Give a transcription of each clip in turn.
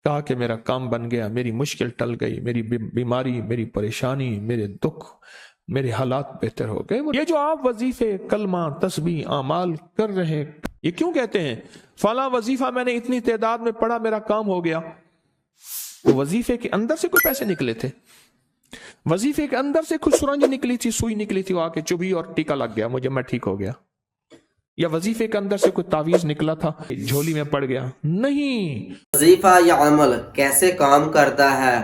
कहा कि मेरा काम बन गया, मेरी मुश्किल टल गई, मेरी बीमारी, मेरी परेशानी, मेरे दुख, मेरे हालात बेहतर हो गए। ये जो आप वजीफे, कलमा, तस्बीह, आमाल कर रहे हैं, ये क्यों कहते हैं फला वजीफा मैंने इतनी तादाद में पढ़ा, मेरा काम हो गया? वो वजीफे के अंदर से कोई पैसे निकले थे, वजीफे के अंदर से कुछ सुरंज निकली थी, सुई निकली थी, वो आके चुभी और टीका लग गया, मुझे, मैं ठीक हो गया। या वजीफे के अंदर से कोई तावीज निकला था, झोली में पड़ गया? नहीं। वजीफा या अमल कैसे काम करता है,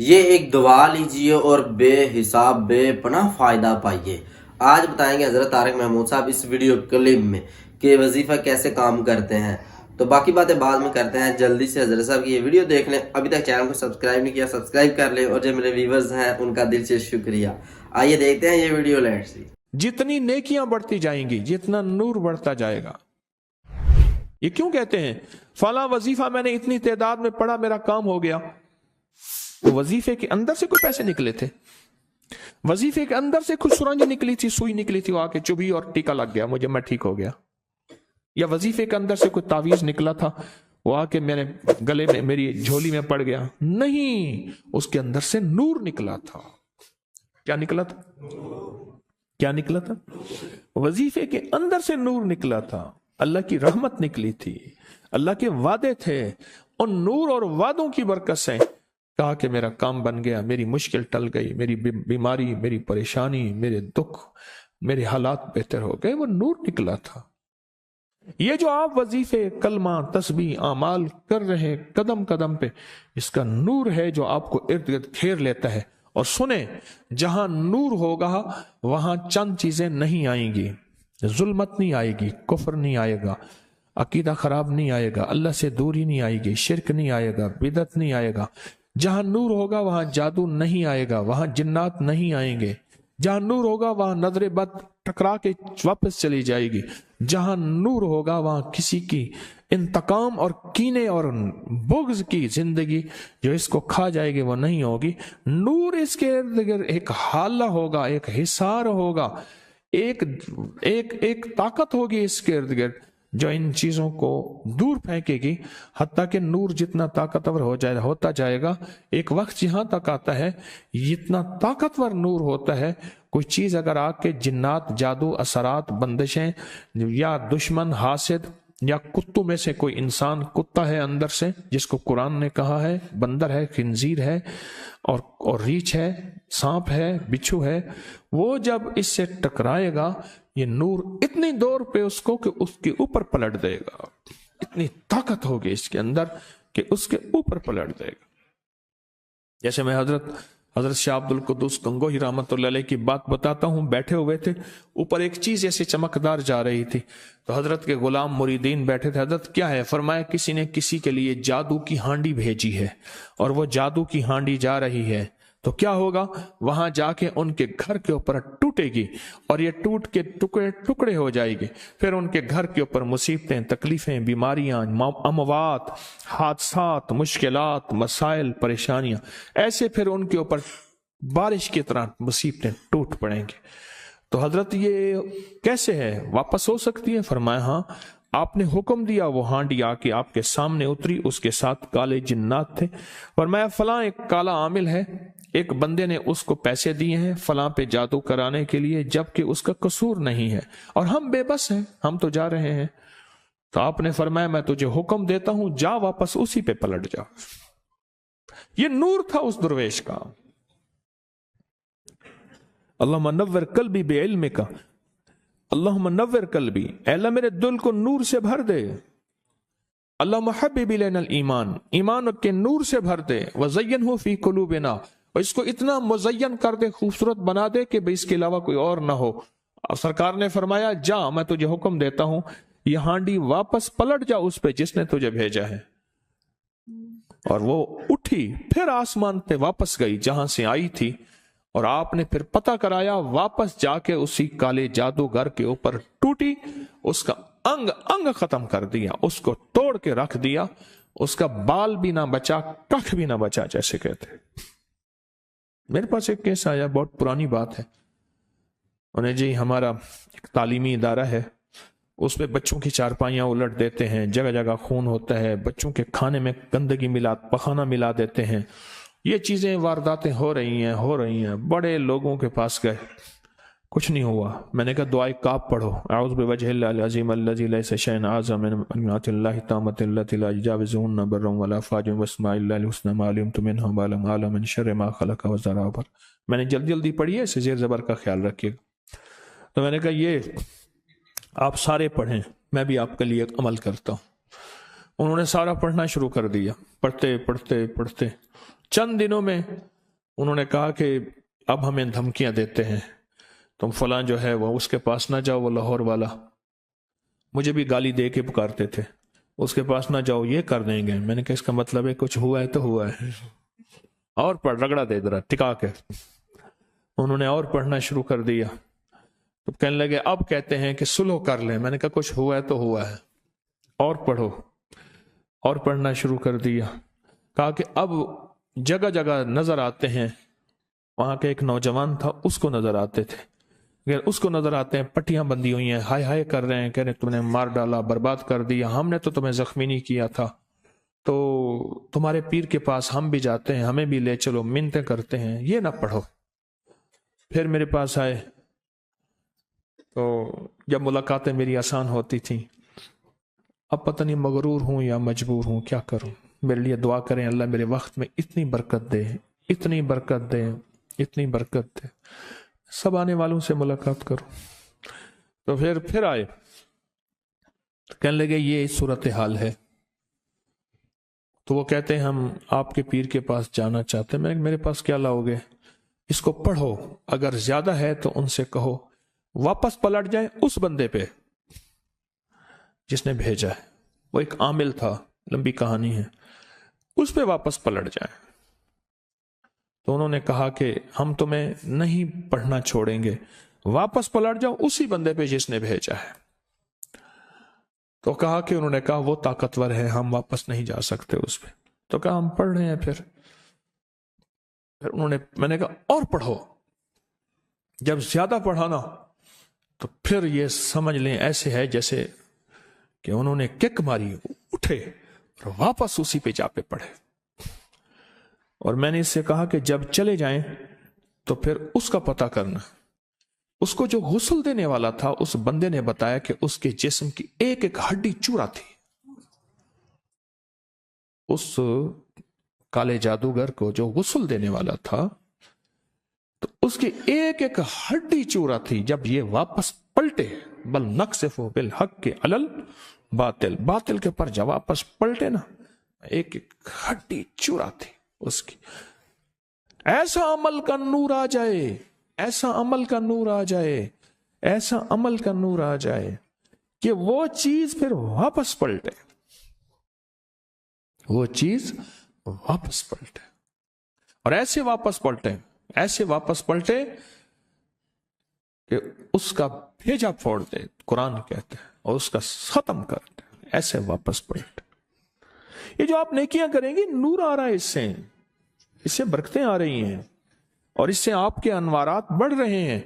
ये एक दुआ लीजिए और बेहिसाब बेपनाह फायदा पाइए। आज बताएंगे हजरत तारिक महमूद साहब इस वीडियो क्लिप में कि वजीफा कैसे काम करते हैं। तो बाकी बातें बाद में करते हैं, जल्दी से हजरत साहब की ये वीडियो देख लें। अभी तक चैनल को सब्सक्राइब नहीं किया, सब्सक्राइब कर लें, और जो मेरे व्यूवर्स हैं उनका दिल से शुक्रिया। आइए देखते हैं ये वीडियो, लेट्स सी। जितनी नेकियां बढ़ती जाएंगी, जितना नूर बढ़ता जाएगा। ये क्यों कहते हैं फला वजीफा मैंने इतनी तादाद में पढ़ा, मेरा काम हो गया? वो वजीफे के अंदर से कोई पैसे निकले थे, वजीफे के अंदर से कुछ सुरंज निकली थी, सुई निकली थी, वो आके चुभी और टीका लग गया, मुझे, मैं ठीक हो गया। या वजीफे के अंदर से कोई तावीज निकला था, वो आके मेरे गले में, मेरी झोली में पड़ गया? नहीं, उसके अंदर से नूर निकला था। क्या निकला था? क्या निकला था? वजीफे के अंदर से नूर निकला था, अल्लाह की रहमत निकली थी, अल्लाह के वादे थे। उन नूर और वादों की बरकत से कहा कि मेरा काम बन गया, मेरी मुश्किल टल गई, मेरी बीमारी, मेरी परेशानी, मेरे दुख, मेरे हालात बेहतर हो गए। वो नूर निकला था। ये जो आप वजीफे, कलमा, तस्बीह, आमाल कर रहे हैं कदम कदम पे, इसका नूर है जो आपको इर्द गिर्द घेर लेता है। और सुने, जहां नूर होगा वहां चंद चीजें नहीं आएंगी, जुल्मत नहीं आएगी, कुफ्र नहीं आएगा, अकीदा खराब नहीं आएगा, अल्लाह से दूरी नहीं आएगी, शिरक नहीं आएगा, बिदत नहीं आएगा। जहां नूर होगा वहां जादू नहीं आएगा, वहां जिन्नात नहीं आएंगे। जहां नूर होगा वहां नजर बद टकरा के वापस चली जाएगी। जहां नूर होगा वहां किसी की इंतकाम और कीने और बुग़्ज़ की जिंदगी जो इसको खा जाएगी वो नहीं होगी। नूर इसके इर्द गिर्द एक हाला होगा, एक हिसार होगा, एक एक एक ताकत होगी इसके इर्द गिर्द जो इन चीजों को दूर फेंकेगी। हत्ता कि नूर जितना ताकतवर होता जाएगा, एक वक्त यहां तक आता है इतना ताकतवर नूर होता है, कोई चीज अगर आके जिन्नात, जादू, असरात, बंदिशें या दुश्मन, हासिद या कुत्तों में से कोई इंसान, कुत्ता है अंदर से जिसको कुरान ने कहा है, बंदर है, खिंजीर है और रीछ है, सांप है, बिच्छू है, वो जब इससे टकराएगा ये नूर इतनी दौर पे उसको कि उसके ऊपर पलट देगा। इतनी ताकत होगी इसके अंदर कि उसके ऊपर पलट देगा। जैसे मैं हजरत शाह अब्दुल कुद्दूस गंगोही रहमतुल्लाह अलैह की बात बताता हूं, बैठे हुए थे, ऊपर एक चीज ऐसे चमकदार जा रही थी, तो हजरत के गुलाम मुरीदीन बैठे थे। हजरत क्या है? फरमाया किसी ने किसी के लिए जादू की हांडी भेजी है और वो जादू की हांडी जा रही है, तो क्या होगा? वहां जाके उनके घर के ऊपर टूटेगी और ये टूट के टुकड़े टुकड़े हो जाएगी। फिर उनके घर के ऊपर मुसीबतें, तकलीफें, बीमारियां, अमवात, हादसात, मुश्किलात, मसाइल, परेशानियां, ऐसे फिर उनके ऊपर बारिश की तरह मुसीबतें टूट पड़ेंगी। तो हजरत ये कैसे है, वापस हो सकती है? फरमाया हाँ, आपने हुक्म दिया, वो हांडी आके आपके सामने उतरी, उसके साथ काले जिन्नात थे। फरमाया फलां एक काला आमिल है, एक बंदे ने उसको पैसे दिए हैं फलां पे जादू कराने के लिए, जबकि उसका कसूर नहीं है और हम बेबस हैं, हम तो जा रहे हैं। तो आपने फरमाया मैं तुझे हुक्म देता हूं, जा वापस उसी पे पलट जा। ये नूर था उस दरवेश का। अल्लाहुम्मा नव्विर कल्बी बिइल्मिका, अल्लाहुम्मा नव्विर कल्बी, अल्लाह मेरे दिल को नूर से भर दे। अल्लाहुम्मा हब्बिब इलैनल ईमान, ईमान के नूर से भर दे। वज़य्यनहु फी कुलूबिना, और इसको इतना मुज़य्यन कर दे, खूबसूरत बना दे कि भाई इसके अलावा कोई और ना हो। और सरकार ने फरमाया जा, मैं तुझे हुक्म देता हूं, ये हांडी वापस पलट जा उस पे जिसने तुझे भेजा है। और वो उठी, फिर आसमान पे वापस गई जहां से आई थी, और आपने फिर पता कराया, वापस जाके उसी काले जादूगर के ऊपर टूटी, उसका अंग अंग खत्म कर दिया, उसको तोड़ के रख दिया, उसका बाल भी ना बचा, कख भी ना बचा, जैसे कहते। मेरे पास एक केस आया, बहुत पुरानी बात है। उन्हें जी हमारा एक तालीमी इदारा है, उस पे बच्चों की चारपाइयाँ उलट देते हैं, जगह जगह खून होता है, बच्चों के खाने में गंदगी मिला, पखाना मिला देते हैं। ये चीज़ें वारदातें हो रही हैं। बड़े लोगों के पास गए, कुछ नहीं हुआ। मैंने कहा दुआए काब पढ़ो, आऊज़ु बिवजहिल अज़ीम अल्लज़ी लैसा शैअन अअज़म मिन कलिमातिल्लाहि ताम्मतिल्लति ला युजाविज़ुहुन्ना बर्रन वला फाजिरन वस्माइल्लाहिल हुस्ना मा अलिमतु मिन्हा मा लम अअलम मिन शर्रि मा खलक़ व ज़राबर। मैंने जल्दी जल्दी पढ़ी है, इसे ज़ेर ज़बर का ख्याल रखिएगा। तो मैंने कहा ये आप सारे पढ़ें, मैं भी आपके लिए अमल करता हूँ। उन्होंने सारा पढ़ना शुरू कर दिया। पढ़ते पढ़ते पढ़ते चंद दिनों में उन्होंने कहा कि अब हमें धमकियां देते हैं, तुम फलां जो है वो उसके पास ना जाओ, वो लाहौर वाला मुझे भी गाली दे के पुकारते थे, उसके पास ना जाओ, ये कर देंगे। मैंने कहा इसका मतलब है कुछ हुआ है तो हुआ है, और पढ़, रगड़ा दे जरा टिका के। उन्होंने और पढ़ना शुरू कर दिया। तो कहने लगे अब कहते हैं कि सुलह कर लें। मैंने कहा कुछ हुआ है तो हुआ है, और पढ़ो। और पढ़ना शुरू कर दिया। कहा कि अब जगह जगह नजर आते हैं, वहां के एक नौजवान था, उसको नजर आते थे, अगर उसको नजर आते हैं पट्टियां बंधी हुई हैं, हाय हाय कर रहे हैं, कह रहे तुमने मार डाला, बर्बाद कर दिया, हमने तो तुम्हें जख्मी नहीं किया था, तो तुम्हारे पीर के पास हम भी जाते हैं, हमें भी ले चलो, मिन्नतें करते हैं, ये ना पढ़ो। फिर मेरे पास आए, तो जब मुलाकातें मेरी आसान होती थी, अब पता नहीं मगरूर हूं या मजबूर हूं, क्या करूं। मेरे लिए दुआ करें, अल्लाह मेरे वक्त में इतनी बरकत दे, इतनी बरकत दे, इतनी बरकत दे। सब आने वालों से मुलाकात करो। तो फिर आए, तो कहने लगे ये सूरत हाल है। तो वो कहते हैं हम आपके पीर के पास जाना चाहते हैं। मैं मेरे पास क्या लाओगे, इसको पढ़ो, अगर ज्यादा है तो उनसे कहो वापस पलट जाए उस बंदे पे जिसने भेजा है। वो एक आमिल था, लंबी कहानी है, उस पे वापस पलट जाए। तो उन्होंने कहा कि हम तुम्हें नहीं पढ़ना छोड़ेंगे, वापस पलट जाओ उसी बंदे पे जिसने भेजा है। तो कहा कि उन्होंने कहा वो ताकतवर है, हम वापस नहीं जा सकते उस पे। तो कहा हम पढ़ रहे हैं। फिर मैंने कहा और पढ़ो। जब ज्यादा पढ़ा ना, तो फिर ये समझ लें ऐसे है जैसे कि उन्होंने किक मारी, उठे और वापस उसी पे जा पे पढ़े। और मैंने इससे कहा कि जब चले जाएं तो फिर उसका पता करना। उसको जो गुस्ल देने वाला था, उस बंदे ने बताया कि उसके जिस्म की एक एक हड्डी चूरा थी। उस काले जादूगर को जो गुस्ल देने वाला था, तो उसकी एक एक हड्डी चूरा थी। जब ये वापस पलटे, बल नक्सिफु बिल हक के अलल बातिल, बातिल के पर जब वापस पलटे ना, एक एक हड्डी चूरा थी उसकी। ऐसा अमल का नूर आ जाए, ऐसा अमल का नूर आ जाए, ऐसा अमल का नूर आ जाए कि वो चीज फिर वापस पलटे, वो चीज वापस पलटे। और ऐसे वापस पलटे, ऐसे वापस पलटे कि उसका भेजा फोड़ दे, कुरान कहते हैं, और उसका खत्म कर दे। ऐसे वापस पलटे। ये जो आप नेकियां करेंगे, नूर आ रहा है, इससे बरकतें आ रही हैं, और इससे आपके अनवारात बढ़ रहे हैं।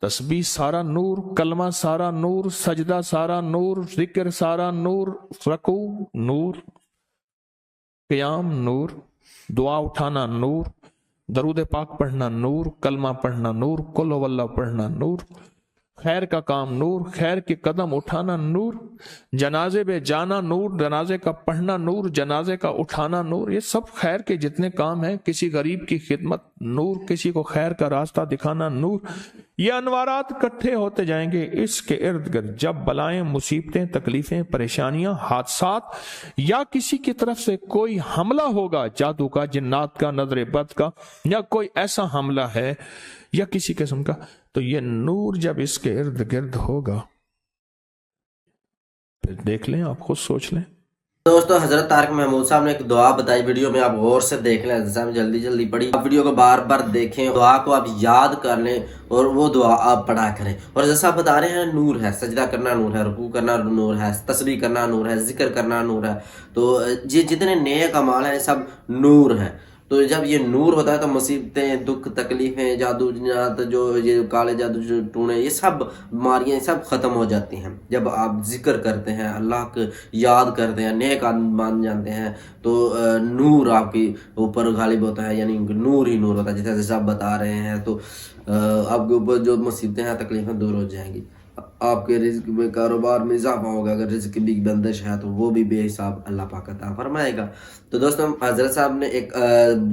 तस्बीह सारा नूर, कलमा सारा नूर, सजदा सारा नूर, जिक्र सारा नूर, रकू नूर, क़याम नूर, दुआ उठाना नूर, दरूद पाक पढ़ना नूर, कलमा पढ़ना नूर, कुल हुवल्लाह पढ़ना नूर, खैर का काम नूर, खैर के कदम उठाना नूर, जनाजे पे जाना नूर, जनाजे का पढ़ना नूर, जनाजे का उठाना नूर। ये सब खैर के जितने काम हैं, किसी गरीब की खिदमत नूर, किसी को खैर का रास्ता दिखाना नूर। ये अनवारात इकट्ठे होते जाएंगे। इसके इर्द गिर्द जब बलाएं, मुसीबतें, तकलीफें, परेशानियां, हादसात या किसी की तरफ से कोई हमला होगा, जादू का, जिन्नात का, नजर बद का, या कोई ऐसा हमला है या किसी किस्म का, तो ये नूर जब इसके इर्द गिर्द होगा, फिर देख लें, आप खुद सोच लें। दोस्तों, हजरत तारिक महमूद साहब ने एक दुआ बताई वीडियो में, आप गौर से देख लें। जैसे जल्दी जल्दी पढ़ी, आप वीडियो को बार बार देखें, दुआ को आप याद कर लें और वो दुआ आप पढ़ा करें। और जैसा आप बता रहे हैं, नूर है, सजदा करना नूर है, रुकू करना नूर है, तस्बीह करना नूर है, जिक्र करना नूर है। तो ये जितने नेक अमाल हैं सब नूर है। تو جب یہ نور ہوتا ہے تو مصیبتیں، دکھ، تکلیفیں، جادو جنات، جو یہ کالے جادو جو ٹونے، یہ سب بیماریاں سب ختم ہو جاتی ہیں جب آپ ذکر کرتے ہیں، اللہ کو یاد کرتے ہیں، نیک آدمی مان جانتے ہیں، تو نور آپ کے اوپر غالب ہوتا ہے، یعنی نور ہی نور ہوتا ہے جیسے جیسے آپ بتا رہے ہیں، تو آپ کے اوپر جو مصیبتیں ہیں، تکلیفیں دور ہو جائیں گی، آپ کے رزق میں، کاروبار میں اضافہ ہوگا، اگر رزق کی بندش ہے تو وہ بھی بے حساب اللہ پاک عطا فرمائے گا۔ تو دوستوں حضرت صاحب نے ایک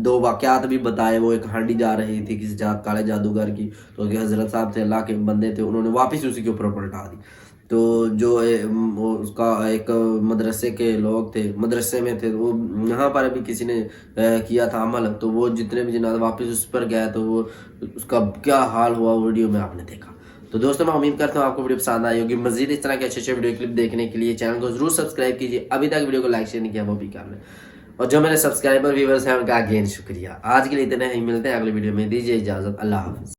دو واقعات بھی بتائے، وہ ایک ہانڈی جا رہی تھی کسی کالے جادوگر کی، تو کہ حضرت صاحب تھے، اللہ کے بندے تھے، انہوں نے واپس اسی کے اوپر پلٹا دی، تو جو اس کا ایک مدرسے کے لوگ تھے، مدرسے میں تھے، وہ یہاں پر بھی کسی نے کیا تھا عمل، تو وہ جتنے بھی جنات واپس اس پر گئے تو وہ اس کا کیا حال ہوا ویڈیو میں آپ نے دیکھا۔ تو دوستوں میں امید کرتا ہوں آپ کو ویڈیو پسند آئی ہوگی۔ مزید اس طرح کے اچھے ویڈیو کلپ دیکھنے کے لیے چینل کو ضرور سبسکرائب کیجیے، ابھی تک ویڈیو کو لائک شیئر نہیں کیا وہ بھی کر لیں، اور جو میرے سبسکرائبر ویورز ہیں ان کا اگین شکریہ۔ آج کے لیے اتنا ہی، ملتے ہیں اگلے ویڈیو میں، دیجیے اجازت، اللہ حافظ۔